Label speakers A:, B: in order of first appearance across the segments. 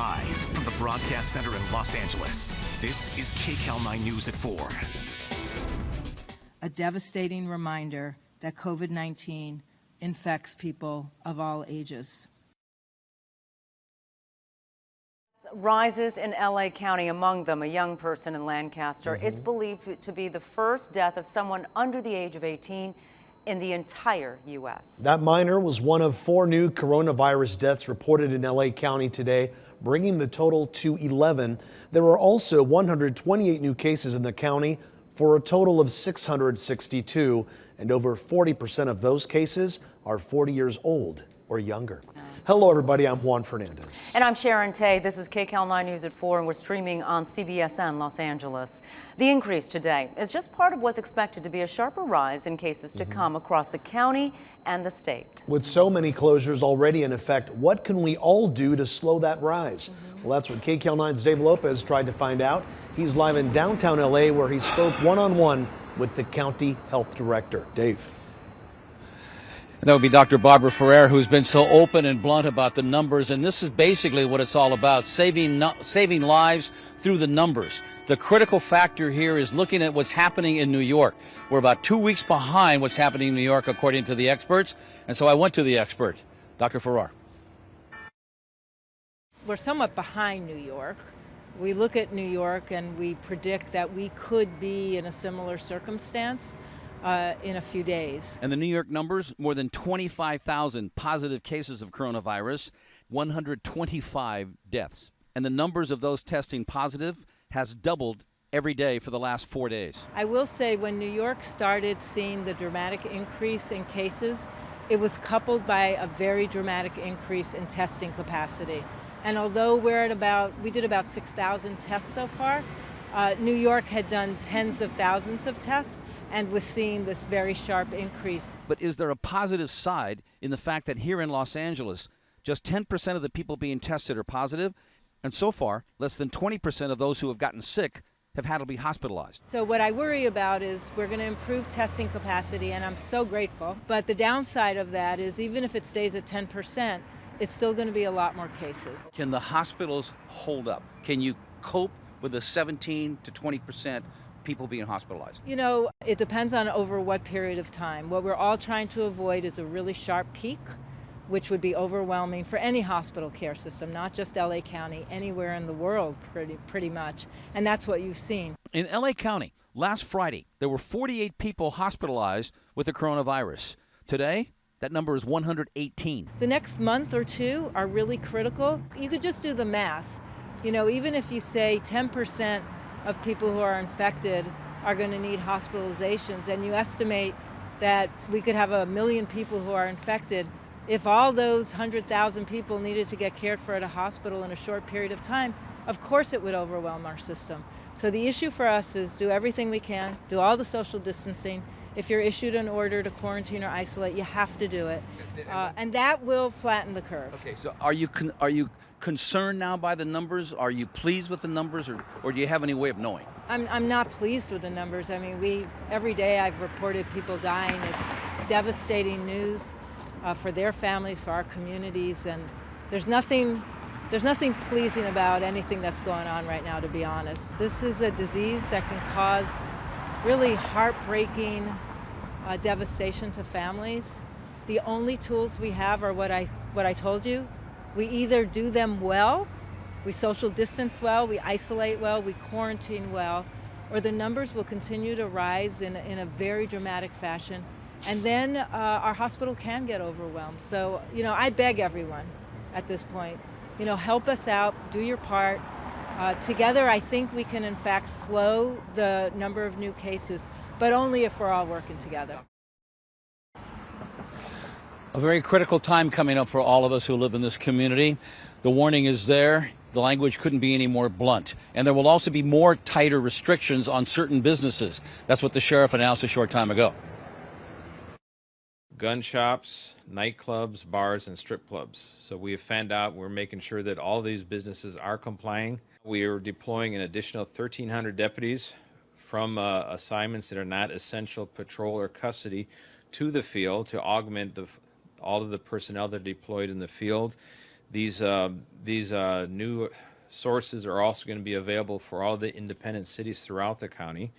A: Live from the broadcast center in Los Angeles, this is KCAL9 News at 4.
B: A devastating reminder that COVID-19 infects people of all ages.
C: Rises in LA County, among them a young person in Lancaster. It's believed to be the first death of someone under the age of 18 in the entire U.S.
D: That minor was one of 4 new coronavirus deaths reported in LA County today, bringing the total to 11. There were also 128 new cases in the county for a total of 662, and over 40% of those cases are 40 years old or younger. Hello, everybody. I'm Juan Fernandez.
C: And I'm Sharon Tay. This is KCAL9 News at 4, and we're streaming on CBSN Los Angeles. The increase today is just part of what's expected to be a sharper rise in cases to come across the county and the state.
D: With so many closures already in effect, what can we all do to slow that rise? Well, that's what KCAL9's Dave Lopez tried to find out. He's live in downtown LA, where he spoke one-on-one with the county health director. Dave.
E: And that would be Dr. Barbara Ferrer, who's been so open and blunt about the numbers. And this is basically what it's all about, saving lives through the numbers. The critical factor here is looking at what's happening in New York. We're about 2 weeks behind what's happening in New York, according to the experts. And so I went to the expert, Dr. Ferrer.
B: We're somewhat behind New York. We look at New York and we predict that we could be in a similar circumstance in a few days.
E: And the New York numbers, more than 25,000 positive cases of coronavirus, 125 deaths. And the numbers of those testing positive has doubled every day for the last 4 days.
B: I will say, when New York started seeing the dramatic increase in cases, it was coupled by a very dramatic increase in testing capacity. And although we did about 6,000 tests so far, New York had done tens of thousands of tests and was seeing this very sharp increase.
E: But is there a positive side in the fact that here in Los Angeles, just 10% of the people being tested are positive, and so far, less than 20% of those who have gotten sick have had to be hospitalized?
B: So what I worry about is we're going to improve testing capacity, and I'm so grateful. But the downside of that is, even if it stays at 10%, it's still going to be a lot more cases.
E: Can the hospitals hold up? Can you cope with the 17 to 20% people being hospitalized?
B: You know, it depends on over what period of time. What we're all trying to avoid is a really sharp peak, which would be overwhelming for any hospital care system, not just LA County, anywhere in the world pretty much. And that's what you've seen.
E: In LA County, last Friday, there were 48 people hospitalized with the coronavirus. Today, that number is 118.
B: The next month or two are really critical. You could just do the math. You know, even if you say 10% of people who are infected are going to need hospitalizations, and you estimate that we could have 1 million people who are infected, if all those 100,000 people needed to get cared for at a hospital in a short period of time, of course it would overwhelm our system. So the issue for us is do everything we can, do all the social distancing. If you're issued an order to quarantine or isolate, you have to do it, and that will flatten the curve.
E: Okay, so are you concerned now by the numbers? Are you pleased with the numbers, or do you have any way of knowing?
B: I'm not pleased with the numbers. I mean, every day I've reported people dying. It's devastating news for their families, for our communities, and there's nothing pleasing about anything that's going on right now, to be honest. This is a disease that can cause really heartbreaking devastation to families. The only tools we have are what I told you. We either do them well, we social distance well, we isolate well, we quarantine well, or the numbers will continue to rise in a very dramatic fashion. And then our hospital can get overwhelmed. So, you know, I beg everyone at this point, you know, help us out, do your part. Together, I think we can, in fact, slow the number of new cases, but only if we're all working together.
E: A very critical time coming up for all of us who live in this community. The warning is there. The language couldn't be any more blunt. And there will also be more tighter restrictions on certain businesses. That's what the sheriff announced a short time ago.
F: Gun shops, nightclubs, bars, and strip clubs. So we have found out we're making sure that all these businesses are complying. We are deploying an additional 1,300 deputies from assignments that are not essential patrol or custody to the field to augment all of the personnel that are deployed in the field. These new sources are also going to be available for all the independent cities throughout the county.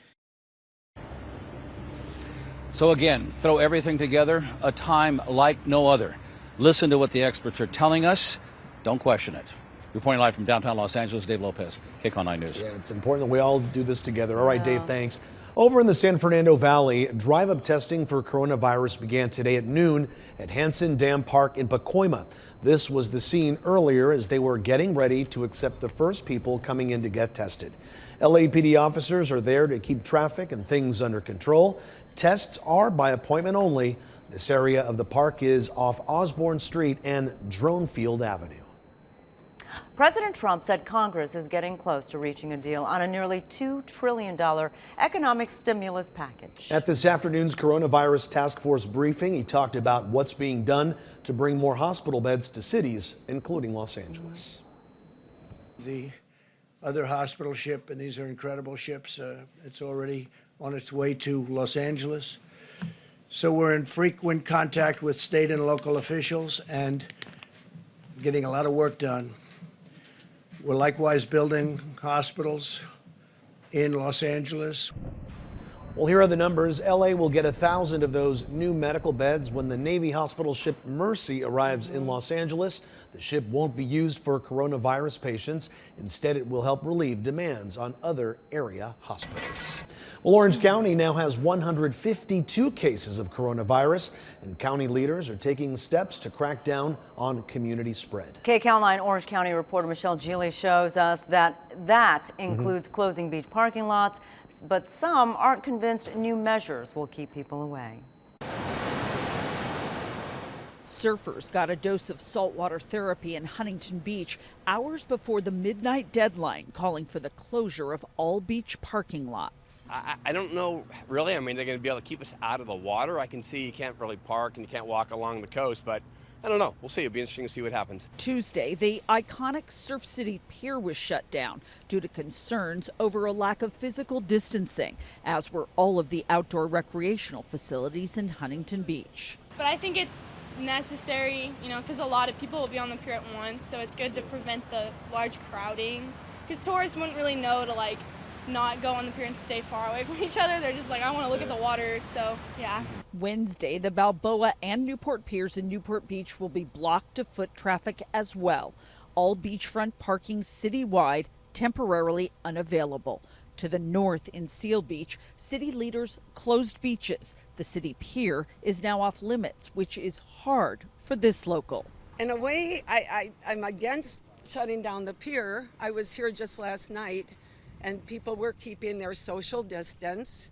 E: So again, throw everything together, a time like no other. Listen to what the experts are telling us. Don't question it. Reporting live from downtown Los Angeles, Dave Lopez, KCAL9 News.
D: Yeah, it's important that we all do this together. All right, Dave, thanks. Over in the San Fernando Valley, drive-up testing for coronavirus began today at noon at Hansen Dam Park in Pacoima. This was the scene earlier as they were getting ready to accept the first people coming in to get tested. LAPD officers are there to keep traffic and things under control. Tests are by appointment only. This area of the park is off Osborne Street and Dronefield Avenue.
C: President Trump said Congress is getting close to reaching a deal on a nearly $2 trillion economic stimulus package.
D: At this afternoon's coronavirus task force briefing, he talked about what's being done to bring more hospital beds to cities, including Los Angeles.
G: The other hospital ship, and these are incredible ships, it's already on its way to Los Angeles. So we're in frequent contact with state and local officials and getting a lot of work done. We're likewise building hospitals in Los Angeles.
D: Well, here are the numbers. LA will get 1,000 of those new medical beds when the Navy hospital ship Mercy arrives in Los Angeles. The ship won't be used for coronavirus patients. Instead, it will help relieve demands on other area hospitals. Well, Orange County now has 152 cases of coronavirus, and county leaders are taking steps to crack down on community spread.
C: KCAL9 Orange County reporter Michelle Gili shows us that includes closing beach parking lots, but some aren't convinced new measures will keep people away.
H: Surfers got a dose of saltwater therapy in Huntington Beach hours before the midnight deadline, calling for the closure of all beach parking lots.
I: I don't know, really. I mean, they're going to be able to keep us out of the water. I can see you can't really park and you can't walk along the coast, but I don't know. We'll see. It'll be interesting to see what happens.
H: Tuesday, the iconic Surf City Pier was shut down due to concerns over a lack of physical distancing, as were all of the outdoor recreational facilities in Huntington Beach.
J: But I think it's necessary, because a lot of people will be on the pier at once, so it's good to prevent the large crowding, because tourists wouldn't really know to not go on the pier and stay far away from each other. They're just like, I want to look at the water, so yeah. Wednesday, the Balboa and Newport piers in Newport Beach will be blocked to foot traffic as well. All beachfront parking citywide temporarily unavailable. To the north in Seal Beach, city leaders closed beaches. The city pier is now off limits, which is hard for this local.
K: In a way, I'm against shutting down the pier. I was here just last night, and people were keeping their social distance,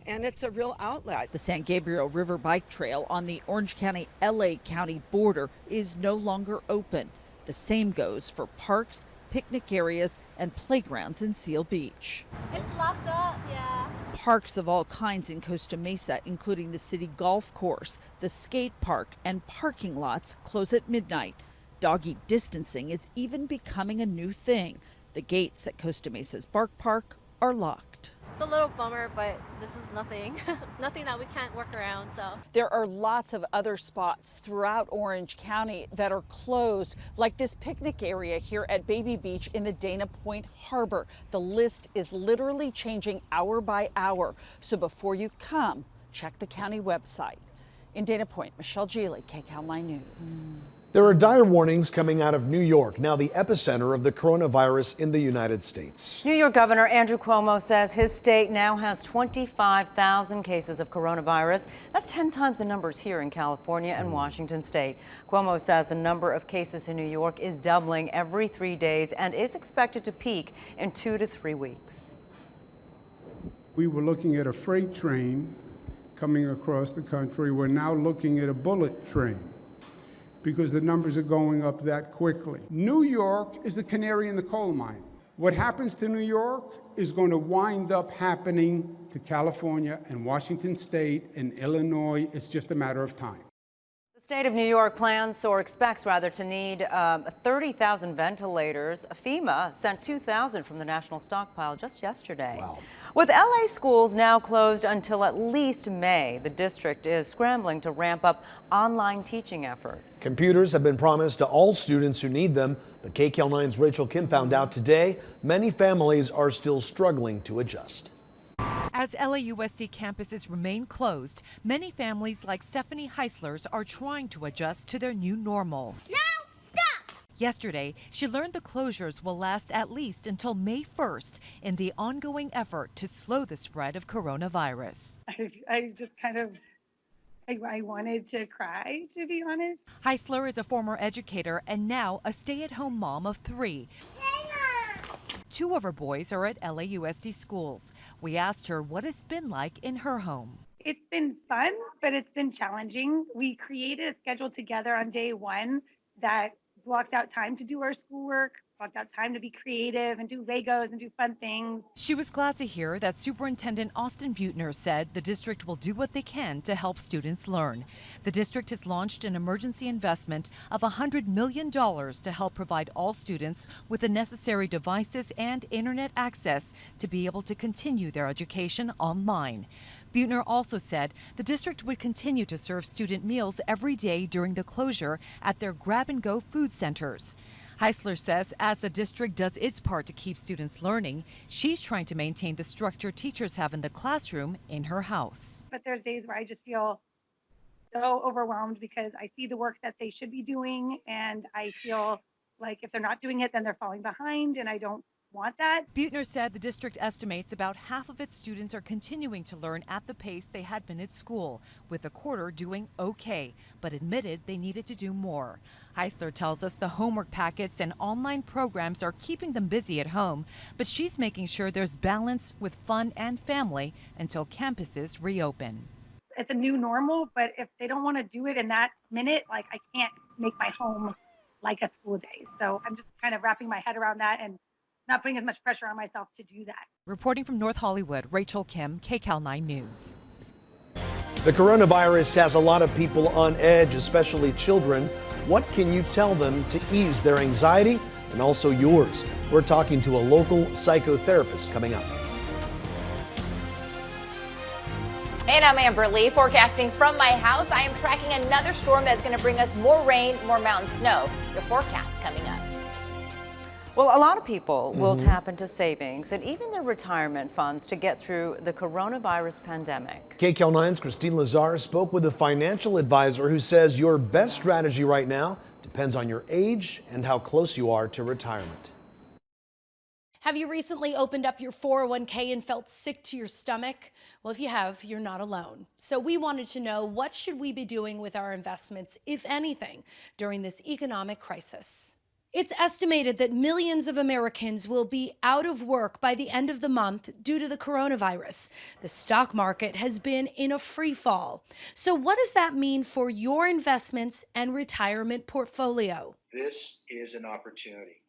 K: and it's a real outlet.
H: The San Gabriel River Bike Trail on the Orange County, LA County border is no longer open. The same goes for parks, picnic areas, and playgrounds in Seal Beach.
J: It's locked up, yeah.
H: Parks of all kinds in Costa Mesa, including the city golf course, the skate park, and parking lots close at midnight. Doggy distancing is even becoming a new thing. The gates at Costa Mesa's Bark Park are locked.
J: It's a little bummer, but this is nothing that we can't work around, so.
K: There are lots of other spots throughout Orange County that are closed, like this picnic area here at Baby Beach in the Dana Point Harbor. The list is literally changing hour by hour. So before you come, check the county website. In Dana Point, Michelle Gili, KCAL9 News.
D: There are dire warnings coming out of New York, now the epicenter of the coronavirus in the United States.
C: New York Governor Andrew Cuomo says his state now has 25,000 cases of coronavirus. That's 10 times the numbers here in California and Washington state. Cuomo says the number of cases in New York is doubling every 3 days and is expected to peak in 2 to 3 weeks.
L: We were looking at a freight train coming across the country. We're now looking at a bullet train, because the numbers are going up that quickly. New York is the canary in the coal mine. What happens to New York is going to wind up happening to California and Washington State and Illinois. It's just a matter of time.
C: The State of New York plans or expects rather to need 30,000 ventilators. FEMA sent 2,000 from the national stockpile just yesterday.
D: Wow.
C: With LA schools now closed until at least May, the district is scrambling to ramp up online teaching efforts.
D: Computers have been promised to all students who need them, but KCAL9's Rachel Kim found out today many families are still struggling to adjust.
M: As LAUSD campuses remain closed, many families like Stephanie Heisler's are trying to adjust to their new normal.
N: Now, stop!
M: Yesterday, she learned the closures will last at least until May 1st in the ongoing effort to slow the spread of coronavirus.
N: I just kind of, I wanted to cry, to be honest.
M: Heisler is a former educator and now a stay-at-home mom of 3. Two of her boys are at LAUSD schools. We asked her what it's been like in her home.
N: It's been fun, but it's been challenging. We created a schedule together on day one that blocked out time to do our schoolwork, blocked out time to be creative and do Legos and do fun things.
M: She was glad to hear that Superintendent Austin Buettner said the district will do what they can to help students learn. The district has launched an emergency investment of $100 million to help provide all students with the necessary devices and internet access to be able to continue their education online. Buettner also said the district would continue to serve student meals every day during the closure at their grab-and-go food centers. Heisler says as the district does its part to keep students learning, she's trying to maintain the structure teachers have in the classroom in her house.
N: But there's days where I just feel so overwhelmed because I see the work that they should be doing and I feel like if they're not doing it, then they're falling behind and I don't want that.
M: Buettner said the district estimates about half of its students are continuing to learn at the pace they had been at school, with a quarter doing okay, but admitted they needed to do more. Heisler tells us the homework packets and online programs are keeping them busy at home, but she's making sure there's balance with fun and family until campuses reopen.
N: It's a new normal, but if they don't want to do it in that minute, like I can't make my home like a school day. So I'm just kind of wrapping my head around that and not putting as much pressure on myself to do that.
M: Reporting from North Hollywood, Rachel Kim, KCAL9 News.
D: The coronavirus has a lot of people on edge, especially children. What can you tell them to ease their anxiety and also yours? We're talking to a local psychotherapist coming up.
O: And I'm Amber Lee, forecasting from my house. I am tracking another storm that's going to bring us more rain, more mountain snow. Your forecast coming up.
C: Well, a lot of people will tap into savings and even their retirement funds to get through the coronavirus pandemic.
D: KCAL9's Christine Lazar spoke with a financial advisor who says your best strategy right now depends on your age and how close you are to retirement.
P: Have you recently opened up your 401k and felt sick to your stomach? Well, if you have, you're not alone. So we wanted to know, what should we be doing with our investments, if anything, during this economic crisis? It's estimated that millions of Americans will be out of work by the end of the month due to the coronavirus. The stock market has been in a free fall. So what does that mean for your investments and retirement portfolio?
Q: This is an opportunity.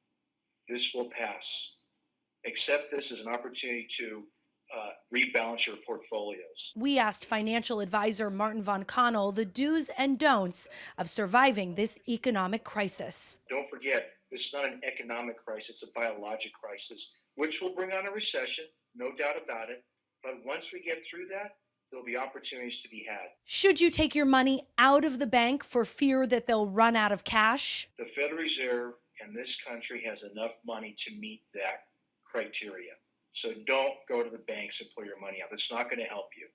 Q: This will pass. Accept this as an opportunity to rebalance your portfolios.
P: We asked financial advisor Martin Von Connell the do's and don'ts of surviving this economic crisis.
Q: Don't forget, this is not an economic crisis, it's a biologic crisis, which will bring on a recession, no doubt about it. But once we get through that, there'll be opportunities to be had.
P: Should you take your money out of the bank for fear that they'll run out of cash?
Q: The Federal Reserve and this country has enough money to meet that criteria. So don't go to the banks and pull your money out. It's not going to help you.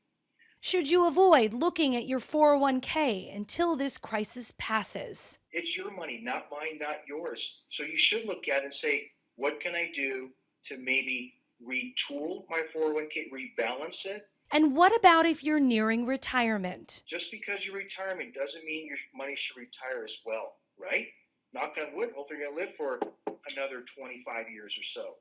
P: Should you avoid looking at your 401k until this crisis passes?
Q: It's your money, not mine, not yours. So you should look at it and say, what can I do to maybe retool my 401k, rebalance it?
P: And what about if you're nearing retirement?
Q: Just because you're retirement doesn't mean your money should retire as well, right? Knock on wood, hopefully you're going to live for another 25 years or so.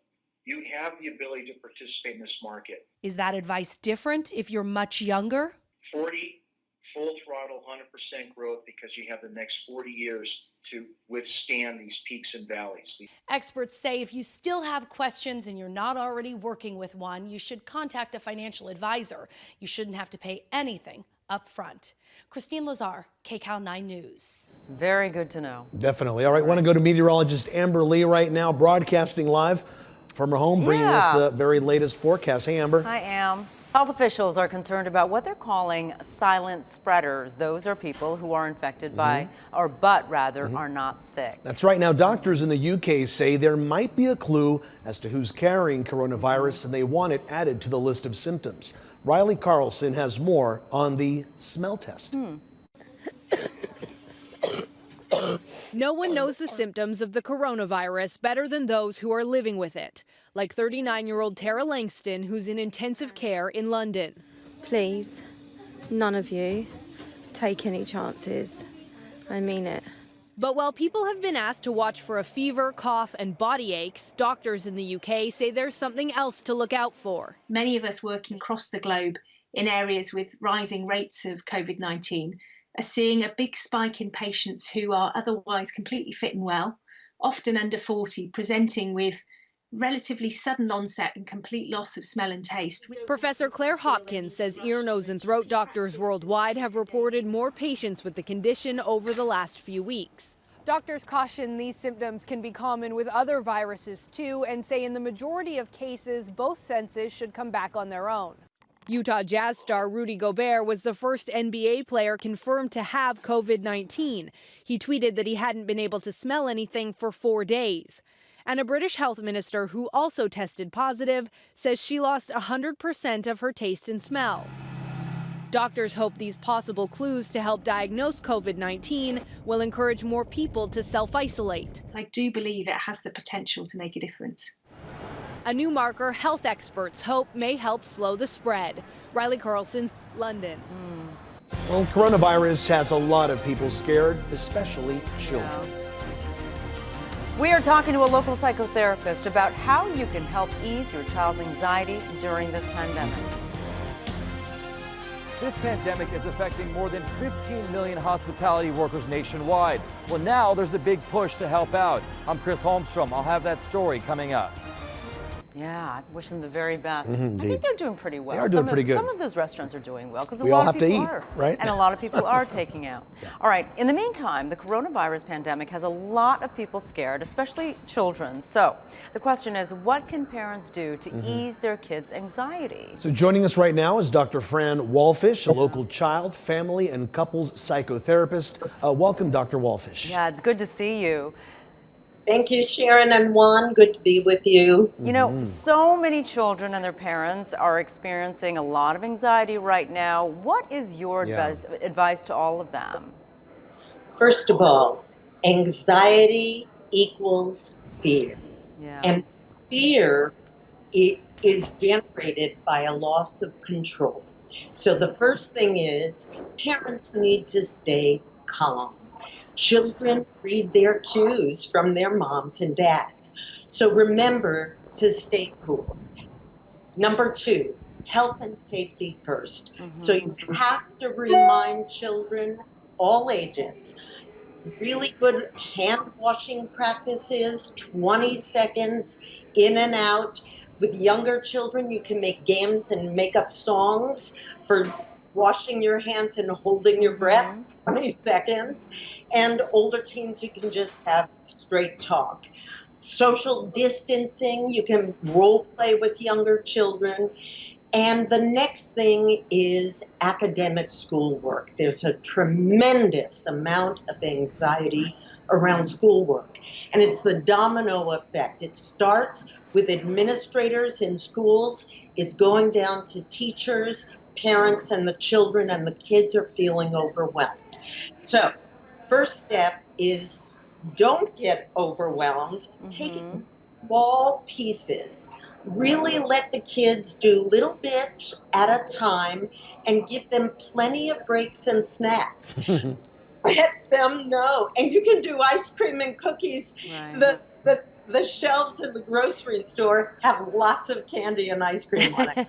Q: You have the ability to participate in this market.
P: Is that advice different if you're much younger?
Q: 40, full throttle, 100% growth, because you have the next 40 years to withstand these peaks and valleys.
P: Experts say if you still have questions and you're not already working with one, you should contact a financial advisor. You shouldn't have to pay anything up front. Christine Lazar, KCAL9 News.
C: Very good to know.
D: Definitely. All right, want to go to meteorologist Amber Lee right now, broadcasting live from her home, bringing us the very latest forecast. Hey, Amber.
C: Hi, Am. Health officials are concerned about what they're calling silent spreaders. Those are people who are infected by, but are not sick.
D: That's right. Now, doctors in the UK say there might be a clue as to who's carrying coronavirus, and they want it added to the list of symptoms. Riley Carlson has more on the smell test.
R: No one knows the symptoms of the coronavirus better than those who are living with it, like 39-year-old Tara Langston, who's in intensive care in London.
S: Please, none of you take any chances. I mean it.
R: But while people have been asked to watch for a fever, cough, and body aches, doctors in the UK say there's something else to look out for.
T: Many of us working across the globe in areas with rising rates of COVID-19 are seeing a big spike in patients who are otherwise completely fit and well, often under 40, presenting with relatively sudden onset and complete loss of smell and taste.
R: Professor Claire Hopkins says ear, nose, and throat doctors worldwide have reported more patients with the condition over the last few weeks. Doctors caution these symptoms can be common with other viruses too, and say in the majority of cases, both senses should come back on their own. Utah Jazz star Rudy Gobert was the first NBA player confirmed to have COVID-19. He tweeted that he hadn't been able to smell anything for 4 days. And a British health minister who also tested positive says she lost 100% of her taste and smell. Doctors hope these possible clues to help diagnose COVID-19 will encourage more people to self-isolate.
T: I do believe it has the potential to make a difference.
R: A new marker health experts hope may help slow the spread. Riley Carlson, London.
D: Well, coronavirus has a lot of people scared, especially children.
C: We are talking to a local psychotherapist about how you can help ease your child's anxiety during this pandemic.
U: This pandemic is affecting more than 15 million hospitality workers nationwide. Well, now there's a big push to help out. I'm Chris Holmstrom. I'll have that story coming up.
C: Yeah, I wish them the very best. I
D: Indeed.
C: think they're doing pretty well.
D: They are doing pretty good.
C: Some of those restaurants are doing well because a
D: We all
C: lot
D: have
C: of
D: to
C: people
D: eat,
C: are.
D: right?
C: And a lot of people are taking out. All right, in the meantime, the coronavirus pandemic has a lot of people scared, especially children. So the question is, what can parents do to ease their kids' anxiety?
D: So joining us right now is Dr. Fran Walfish, a local child, family, and couples psychotherapist. Welcome, Dr. Walfish.
C: Yeah, it's good to see you.
V: Thank you, Sharon and Juan. Good to be with you.
C: You know, so many children and their parents are experiencing a lot of anxiety right now. What is your advice to all of them?
V: First of all, anxiety equals fear.
C: Yeah.
V: And fear is generated by a loss of control. So the first thing is parents need to stay calm. Children read their cues from their moms and dads. So remember to stay cool. Number two, health and safety first. So you have to remind children, all ages, really good hand washing practices, 20 seconds in and out. With younger children, you can make games and make up songs for washing your hands and holding your breath 20 seconds. And older teens, you can just have straight talk. Social distancing, you can role play with younger children. And the next thing is academic schoolwork. There's a tremendous amount of anxiety around schoolwork. And it's the domino effect. It starts with administrators in schools. It's going down to teachers, parents, and the children, and the kids are feeling overwhelmed. So, first step is don't get overwhelmed. Take small pieces. Really let the kids do little bits at a time and give them plenty of breaks and snacks. Let them know. And you can do ice cream and cookies.
C: Right.
V: The shelves in the grocery store have lots of candy and ice cream on it.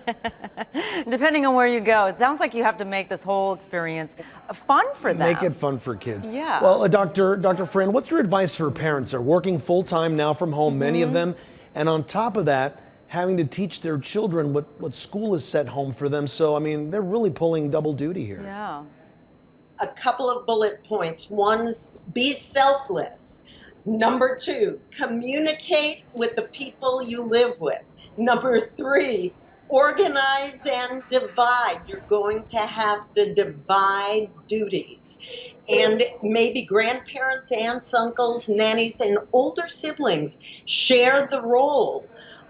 C: Depending on where you go, it sounds like you have to make this whole experience fun for them.
D: Make it fun for kids.
C: Yeah.
D: Well, Dr. Fran, what's your advice for parents? They're working full time now from home, many of them. And on top of that, having to teach their children what school is set home for them. So, I mean, they're really pulling double duty here.
C: Yeah.
V: A couple of bullet points. One, be selfless. Number 2, communicate with the people you live with. Number 3, organize and divide. You're going to have to divide duties. And maybe grandparents, aunts, uncles, nannies, and older siblings share the role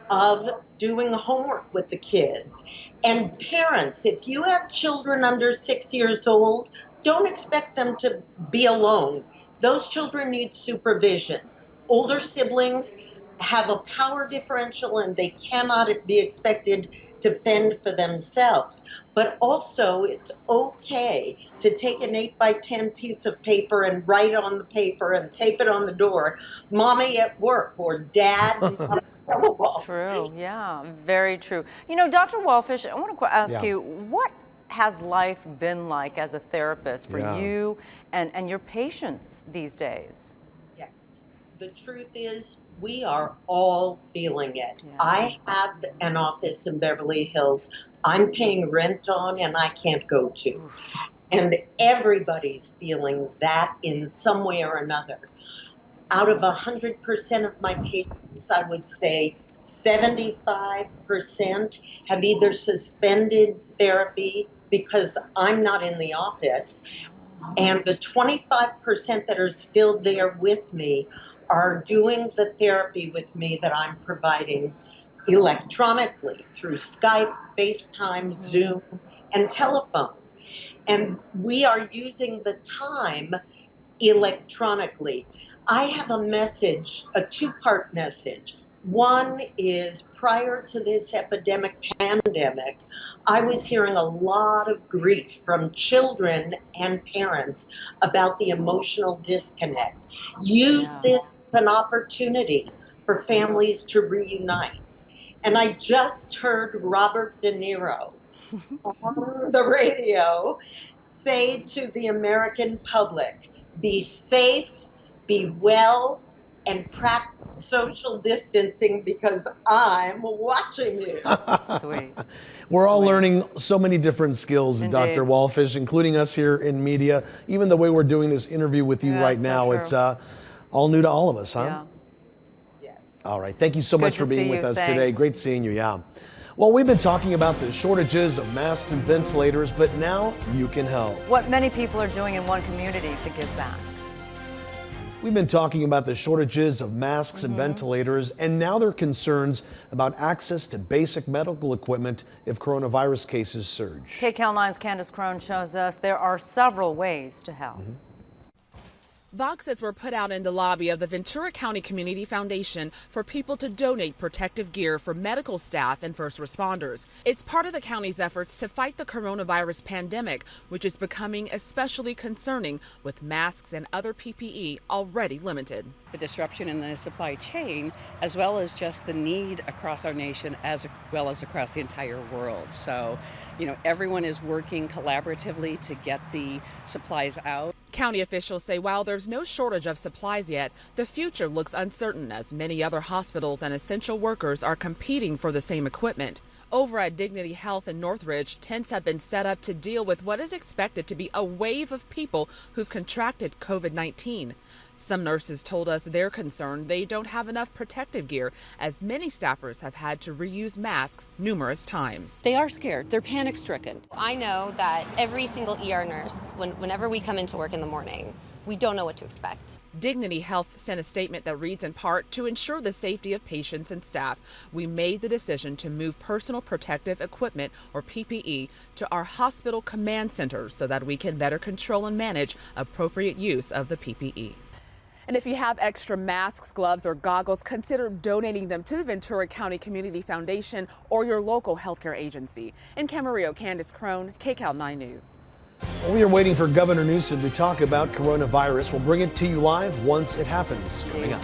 V: of doing homework with the kids. And parents, if you have children under 6 years old, don't expect them to be alone. Those children need supervision. Older siblings have a power differential and they cannot be expected to fend for themselves. But also, it's okay to take an 8x10 piece of paper and write on the paper and tape it on the door, "Mommy at work," or "Dad not available."
C: True, yeah, very true. You know, Dr. Wallfish, I want to ask you, what has life been like as a therapist for you and your patients these days?
V: Yes. The truth is, we are all feeling it. I have an office in Beverly Hills I'm paying rent on and I can't go to. And everybody's feeling that in some way or another. Out of 100% of my patients, I would say 75% have either suspended therapy because I'm not in the office, and the 25% that are still there with me are doing the therapy with me that I'm providing electronically through Skype, FaceTime, Zoom, and telephone. And we are using the time electronically. I have a message, a two-part message. One is, prior to this pandemic, I was hearing a lot of grief from children and parents about the emotional disconnect. Use this as an opportunity for families to reunite. And I just heard Robert De Niro on the radio say to the American public, be safe, be well, and practice social distancing because I'm watching you.
C: Sweet.
D: We're all learning so many different skills,
C: Indeed.
D: Dr. Wallfish, including us here in media. Even the way we're doing this interview with you right now, it's all new to all of us, huh?
C: Yeah.
D: All right. Thank you so much for being with us today.
C: Thanks.
D: Great seeing you. Yeah. Well, we've been talking about the shortages of masks and ventilators, but now you can help.
C: What many people are doing in one community to give back.
D: We've been talking about the shortages of masks and ventilators, and now there are concerns about access to basic medical equipment if coronavirus cases surge.
C: KCAL9's Candace Crone shows us there are several ways to help.
A: Boxes were put out in the lobby of the Ventura County Community Foundation for people to donate protective gear for medical staff and first responders. It's part of the county's efforts to fight the coronavirus pandemic, which is becoming especially concerning with masks and other PPE already limited.
B: The disruption in the supply chain, as well as just the need across our nation, as well as across the entire world. So, everyone is working collaboratively to get the supplies out.
A: County officials say while there's no shortage of supplies yet, the future looks uncertain as many other hospitals and essential workers are competing for the same equipment. Over at Dignity Health in Northridge, tents have been set up to deal with what is expected to be a wave of people who've contracted COVID-19. Some nurses told us they're concerned they don't have enough protective gear, as many staffers have had to reuse masks numerous times.
W: They are scared. They're panic-stricken. I know that every single ER nurse, whenever we come into work in the morning, we don't know what to expect.
A: Dignity Health sent a statement that reads, in part, to ensure the safety of patients and staff, we made the decision to move personal protective equipment, or PPE, to our hospital command center so that we can better control and manage appropriate use of the PPE. And if you have extra masks, gloves, or goggles, consider donating them to the Ventura County Community Foundation or your local healthcare agency. In Camarillo, Candace Crone, KCAL9 News.
D: Well, we are waiting for Governor Newsom to talk about coronavirus. We'll bring it to you live once it happens. Coming up.